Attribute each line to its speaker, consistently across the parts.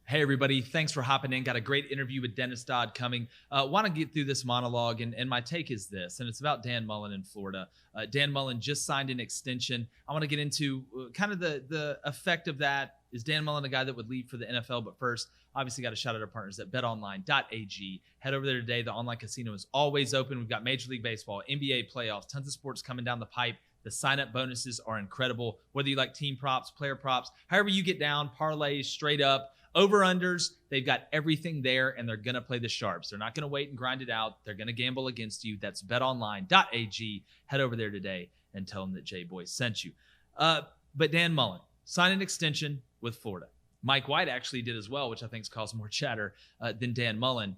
Speaker 1: Hey, everybody. Thanks for hopping in. Got a great interview with Dennis Dodd coming. Want to get through this monologue, and my take is this, and it's about Dan Mullen in Florida. Dan Mullen just signed an extension. I want to get into kind of the effect of that. Is Dan Mullen a guy that would leave for the NFL? But first, obviously got to shout out our partners at betonline.ag. Head over there today. The online casino is always open. We've got Major League Baseball, NBA playoffs, tons of sports coming down the pipe. The sign-up bonuses are incredible. Whether you like team props, player props, however you get down, parlays, straight up, over-unders, they've got everything there, and they're going to play the sharps. They're not going to wait and grind it out. They're going to gamble against you. That's betonline.ag. Head over there today and tell them that Jboy sent you. But Dan Mullen signed an extension with Florida. Mike White actually did as well, which I think has caused more chatter than Dan Mullen.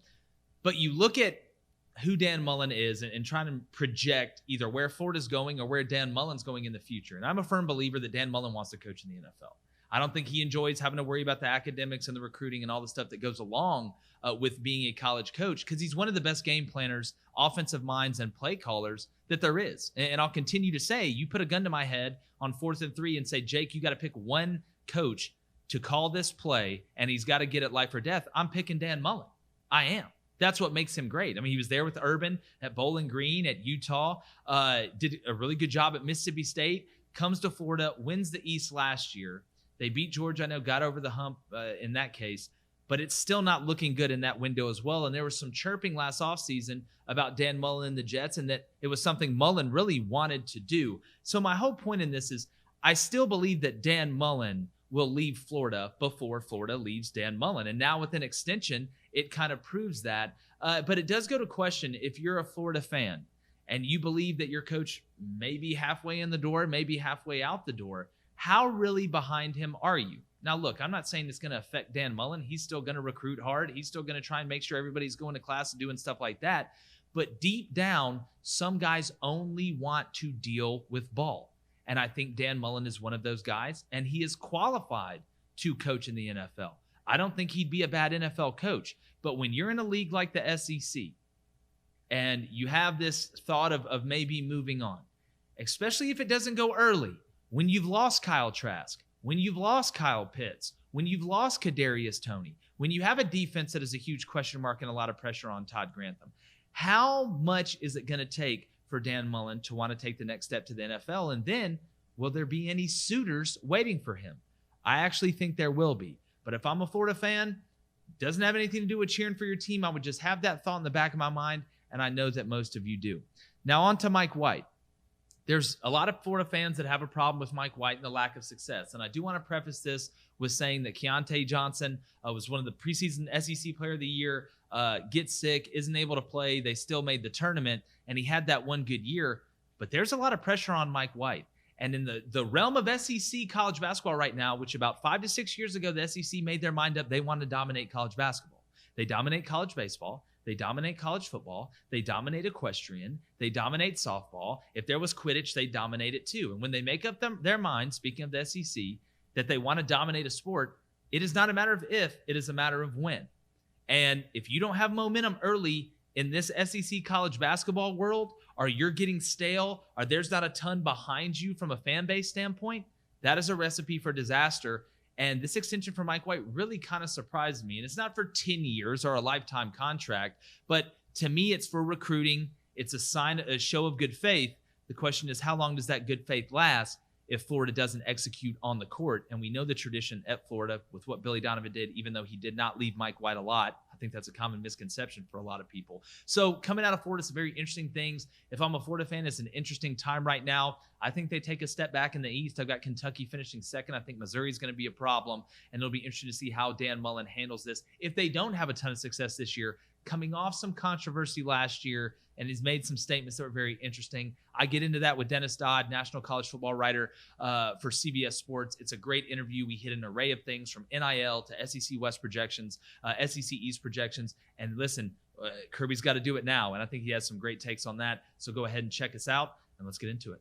Speaker 1: But you look at who Dan Mullen is and trying to project either where Florida's going or where Dan Mullen's going in the future. And I'm a firm believer that Dan Mullen wants to coach in the NFL. I don't think he enjoys having to worry about the academics and the recruiting and all the stuff that goes along with being a college coach, because he's one of the best game planners, offensive minds, and play callers that there is. And I'll continue to say, you put a gun to my head on 4th and 3 and say, Jake, you got to pick one coach to call this play, and he's got to get it life or death. I'm picking Dan Mullen. I am. That's what makes him great. I mean, he was there with Urban at Bowling Green, at Utah, did a really good job at Mississippi State, comes to Florida, wins the East last year. They beat Georgia, I know, got over the hump in that case, but it's still not looking good in that window as well. And there was some chirping last offseason about Dan Mullen and the Jets, and that it was something Mullen really wanted to do. So my whole point in this is I still believe that Dan Mullen will leave Florida before Florida leaves Dan Mullen. And now with an extension, it kind of proves that. But it does go to question, if you're a Florida fan and you believe that your coach may be halfway in the door, maybe halfway out the door, how really behind him are you? Now, look, I'm not saying it's going to affect Dan Mullen. He's still going to recruit hard. He's still going to try and make sure everybody's going to class and doing stuff like that. But deep down, some guys only want to deal with ball. And I think Dan Mullen is one of those guys, and he is qualified to coach in the NFL. I don't think he'd be a bad NFL coach. But when you're in a league like the SEC and you have this thought of maybe moving on, especially if it doesn't go early, when you've lost Kyle Trask, when you've lost Kyle Pitts, when you've lost Kadarius Toney, when you have a defense that is a huge question mark and a lot of pressure on Todd Grantham, how much is it going to take for Dan Mullen to want to take the next step to the NFL? And then will there be any suitors waiting for him? I actually think there will be. But if I'm a Florida fan, doesn't have anything to do with cheering for your team. I would just have that thought in the back of my mind, and I know that most of you do. Now on to Mike White. There's a lot of Florida fans that have a problem with Mike White and the lack of success. And I do want to preface this with saying that Keontae Johnson was one of the preseason SEC Player of the Year, gets sick, isn't able to play. They still made the tournament, and he had that one good year. But there's a lot of pressure on Mike White. And in the realm of SEC college basketball right now, which about 5 to 6 years ago, the SEC made their mind up, they want to dominate college basketball. They dominate college baseball. They dominate college football. They dominate equestrian. They dominate softball. If there was Quidditch, they dominate it too. And when they make up their mind, speaking of the SEC, that they want to dominate a sport, it is not a matter of if, it is a matter of when. And if you don't have momentum early in this SEC college basketball world, or you're getting stale, or there's not a ton behind you from a fan base standpoint, that is a recipe for disaster. And this extension for Mike White really kind of surprised me. And it's not for 10 years or a lifetime contract, but to me, it's for recruiting. It's a show of good faith. The question is, how long does that good faith last if Florida doesn't execute on the court? And we know the tradition at Florida with what Billy Donovan did, even though he did not leave Mike White a lot. I think that's a common misconception for a lot of people. So coming out of Florida, some very interesting things. If I'm a Florida fan, it's an interesting time right now. I think they take a step back in the East. I've got Kentucky finishing second. I think Missouri is going to be a problem, and it'll be interesting to see how Dan Mullen handles this. If they don't have a ton of success this year, coming off some controversy last year, and he's made some statements that were very interesting. I get into that with Dennis Dodd, national college football writer for CBS Sports. It's a great interview. We hit an array of things from NIL to SEC West projections, SEC East projections. And listen, Kirby's got to do it now, and I think he has some great takes on that. So go ahead and check us out, and let's get into it.